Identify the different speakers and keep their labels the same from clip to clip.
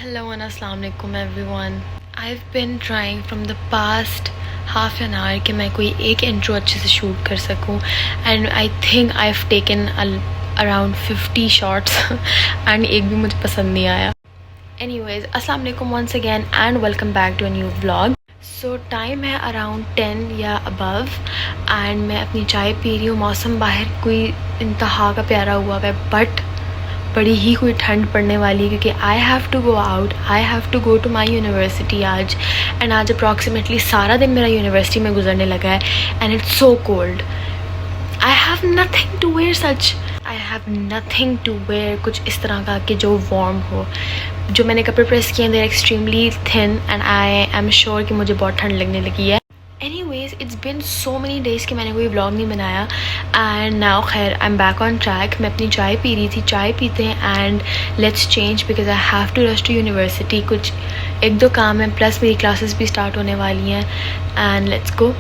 Speaker 1: Hello and Assalamu alaikum everyone. I've been trying from the past half an hour कि मैं कोई एक intro अच्छे से शूट कर सकूं and I think I've taken around 50 shots and एक भी मुझे पसंद नहीं आया. Anyways, Assalamu alaikum once again and welcome back to a new vlog. So time है अराउंड 10 या अबव एंड मैं अपनी चाय पी रही हूँ. मौसम बाहर कोई इंतहा का प्यारा हुआ है बट बड़ी ही कोई ठंड पड़ने वाली है क्योंकि I have to go out, I have to go to my university आज. एंड आज अप्रॉक्सीमेटली सारा दिन मेरा यूनिवर्सिटी में गुजरने लगा है and it's so cold. I have nothing to wear such, I have nothing to wear कुछ इस तरह का कि जो वार्म हो. जो मैंने कपड़े प्रेस किए हैं extremely thin and I am sure कि मुझे बहुत ठंड लगने लगी है. Anyways, it's been so many days कि मैंने कोई vlog नहीं बनाया and now खैर I'm back on track. मैं अपनी चाय पी रही थी, चाय पीते हैं and let's change because I have to rush to university. कुछ एक दो काम है प्लस मेरी क्लासेस भी स्टार्ट होने वाली हैं and let's go.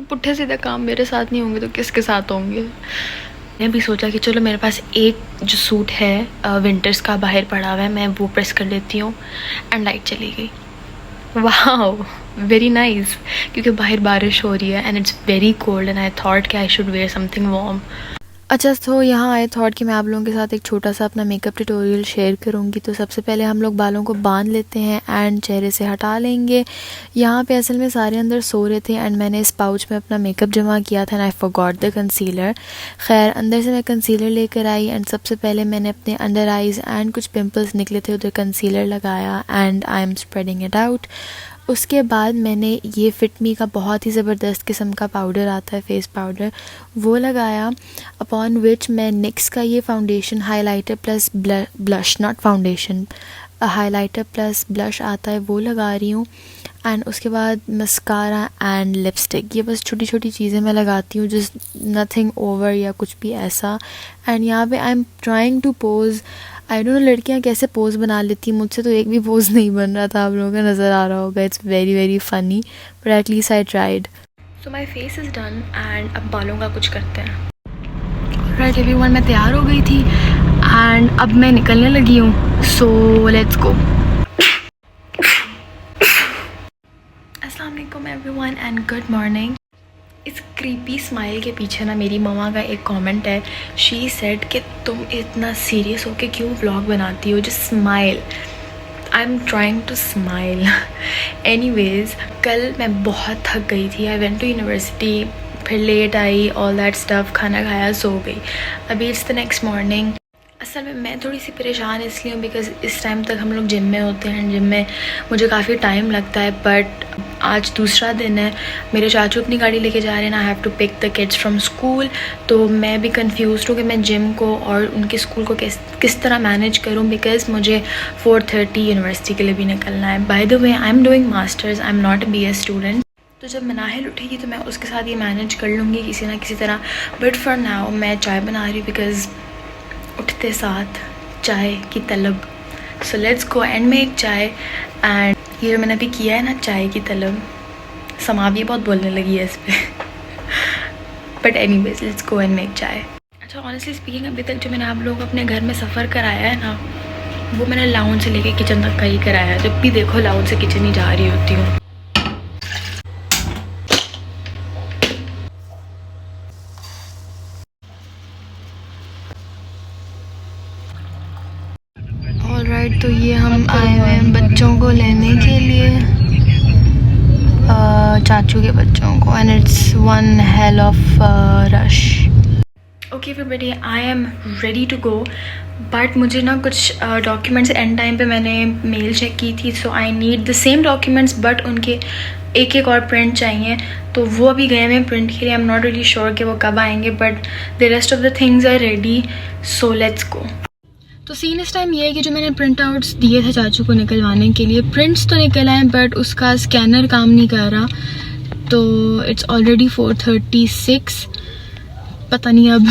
Speaker 1: पुट्ठे सीधे काम मेरे साथ नहीं होंगे तो किसके साथ होंगे. मैंने भी सोचा कि चलो मेरे पास एक जो सूट है विंटर्स का बाहर पड़ा हुआ है मैं वो प्रेस कर लेती हूँ एंड लाइट चली गई. वाओ वेरी नाइस क्योंकि बाहर बारिश हो रही है and it's very cold and I thought कि I should wear something warm. अच्छा तो यहाँ आई थॉट कि मैं आप लोगों के साथ एक छोटा सा अपना मेकअप ट्यूटोरियल शेयर करूँगी. तो सबसे पहले हम लोग बालों को बांध लेते हैं एंड चेहरे से हटा लेंगे. यहाँ पे असल में सारे अंदर सो रहे थे एंड मैंने इस पाउच में अपना मेकअप जमा किया था and I forgot the concealer. खैर अंदर से मैं कंसीलर लेकर आई एंड सबसे पहले मैंने अपने अंडर आइज़ एंड कुछ पिम्पल्स निकले थे उधर कंसीलर लगाया and I am spreading it out. उसके बाद मैंने ये फिटमी का बहुत ही ज़बरदस्त किस्म का पाउडर आता है फेस पाउडर वो लगाया. अपॉन विच मैं निक्स का ये foundation highlighter plus blush not foundation highlighter plus blush आता है वो लगा रही हूँ. एंड उसके बाद मस्कारा एंड लिपस्टिक ये बस छोटी छोटी चीज़ें मैं लगाती हूँ जस्ट नथिंग ओवर या कुछ भी ऐसा. एंड यहाँ पे I am trying to pose. I don't know लड़कियाँ कैसे पोज बना लेती हैं, मुझसे तो एक भी पोज नहीं बन रहा था. आप लोगों को नज़र आ रहा होगा. It's very very funny but at least I tried. So my face is done and अब बालों का कुछ करते हैं. राइट एवरीवन मैं तैयार हो गई थी एंड अब मैं निकलने लगी हूँ. सो लेट्स गो. अस्सलाम वालेकुम एवरीवन एंड गुड मॉर्निंग. इस क्रीपी स्माइल के पीछे ना मेरी मम्मा का एक कमेंट है. शी सेड कि तुम इतना सीरियस होके क्यों व्लॉग बनाती हो, just smile. I am trying to smile. Anyways कल मैं बहुत थक गई थी. आई वेंट टू यूनिवर्सिटी, फिर लेट आई, ऑल दैट स्टफ, खाना खाया, सो गई. अभी इट्स द नेक्स्ट मॉर्निंग. असल में मैं थोड़ी सी परेशान इसलिए हूँ बिकॉज़ इस टाइम तक हम लोग जिम में होते हैं. जिम में मुझे काफ़ी टाइम लगता है बट आज दूसरा दिन है. मेरे चाचू अपनी गाड़ी लेके जा रहे हैं. I have to pick the kids from school. तो मैं भी कंफ्यूज हूँ कि मैं जिम को और उनके स्कूल को किस तरह मैनेज करूँ बिकॉज़ मुझे 4:30 यूनिवर्सिटी के लिए भी निकलना है. By the way I am doing masters, I am not a BS student. तो जब मनाहिल उठेगी तो मैं उसके साथ ये मैनेज कर लूँगी किसी ना किसी तरह. बट फॉर नाउ मैं चाय बना रही हूँ बिकॉज़ उठते साथ चाय की तलब. सो लेट्स गो एंड मेक चाय. एंड ये जो मैंने अभी किया है ना चाय की तलब, समा भी बहुत बोलने लगी है इस पर. But anyways let's go and make चाय. अच्छा ऑनेस्टली स्पीकिंग अभी तक जो मैंने आप लोगों को अपने घर में सफ़र कराया है ना वो मैंने लाउंज से लेके किचन तक का ही कराया है. जब भी देखो लाउंज से किचन ही जा रही होती हूँ. ऑलराइट तो ये हम आए हुए हैं बच्चों को लेने के लिए, चाचू के बच्चों को. And it's one hell of rush. Okay everybody I am ready to go but मुझे ना कुछ डॉक्यूमेंट्स एंड टाइम पे मैंने मेल चेक की थी. So I need the same documents but उनके एक एक और प्रिंट चाहिए. तो वो अभी गए हैं प्रिंट के लिए. I am not really sure कि वो कब आएंगे but the rest of the things are ready. So let's go. तो सीन इस टाइम ये है कि जो मैंने प्रिंट आउट्स दिए थे चाचू को निकलवाने के लिए प्रिंट्स तो निकल आए बट उसका स्कैनर काम नहीं कर रहा. तो इट्स ऑलरेडी 4:36. पता नहीं अब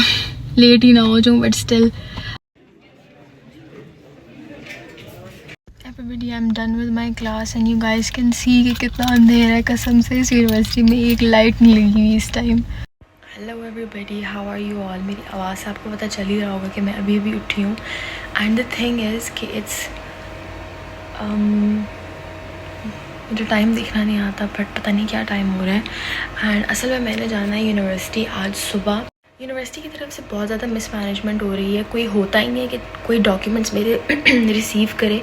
Speaker 1: लेट ही ना हो जाऊँ but still. Everybody I am done with my class and you guys can see कि कितना अंधेरा है. कसम से इस यूनिवर्सिटी में एक लाइट नहीं लगी हुई इस time. Hello everybody how are you all. मेरी आवाज़ से आपको पता चल ही रहा होगा कि मैं अभी अभी उठी हूँ. एंड द थिंग इज़ कि इट्स मुझे टाइम देखना नहीं आता, बट पता नहीं क्या टाइम हो रहा है। एंड असल में मैंने जाना है यूनिवर्सिटी आज सुबह। यूनिवर्सिटी की तरफ से बहुत ज़्यादा मिसमैनेजमेंट हो रही है, कोई होता ही नहीं है कि कोई डॉक्यूमेंट्स मेरे रिसीव करे,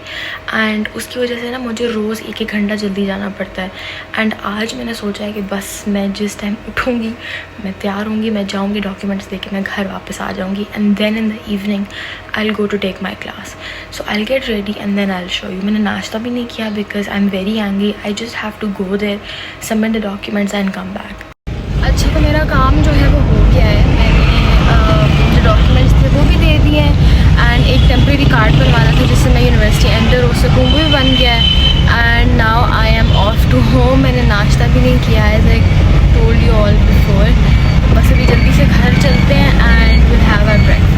Speaker 1: एंड उसकी वजह से ना मुझे रोज़ एक एक घंटा जल्दी जाना पड़ता है। एंड आज मैंने सोचा है कि बस मैं जिस टाइम उठूँगी, मैं तैयार होंगी, मैं जाऊँगी, डॉक्यूमेंट्स लेके मैं घर वापस आ जाऊँगी, and then in the evening I will go to take my class. So I will get ready and then I will show you. मैंने नाश्ता भी नहीं किया because I am very angry. I just have to go there, submit the documents and come back. अच्छा, तो मेरा काम जो है वो हो गया है। मैंने जो डॉक्यूमेंट्स थे वो भी दे दिए हैं, एंड एक टेम्प्रेरी कार्ड बनवाना था जिससे मैं यूनिवर्सिटी एंटर हो सकूँ, वो भी बन गया है। And now I am off to home. मैंने नाश्ता भी नहीं किया है, as I told you all before. बस अभी जल्दी से घर चलते हैं and will have our breakfast.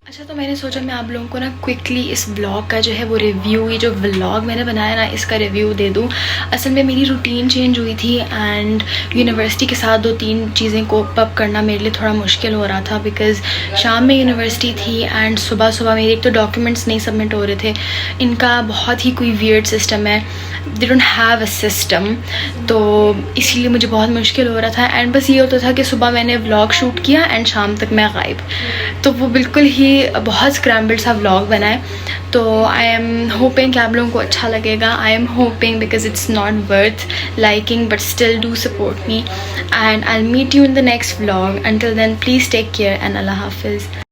Speaker 1: अच्छा, तो मैंने सोचा मैं आप लोगों को ना क्विकली इस ब्लॉग का जो है वो रिव्यू, ये जो व्लॉग मैंने बनाया ना, इसका रिव्यू दे दूँ। असल में मेरी रूटीन चेंज हुई थी एंड यूनिवर्सिटी के साथ 2-3 चीज़ें कोप अप करना मेरे लिए थोड़ा मुश्किल हो रहा था, बिकॉज़ शाम में यूनिवर्सिटी थी एंड सुबह सुबह मेरे एक तो डॉक्यूमेंट्स नहीं सबमिट हो रहे थे। इनका बहुत ही कोई वियर्ड सिस्टम है, they don't have a system, तो इसीलिए मुझे बहुत मुश्किल हो रहा था। एंड बस ये होता था कि सुबह मैंने व्लॉग शूट किया एंड शाम तक मैं गायब, तो वो बिल्कुल ही बहुत स्क्रैम्बल्ड सा व्लॉग बना है। तो आई एम होपिंग कि आप लोगों को अच्छा लगेगा। I am hoping because it's not worth liking, but still do support me, and I will meet you in the next vlog. Until then please take care and अल्लाह हाफिज़।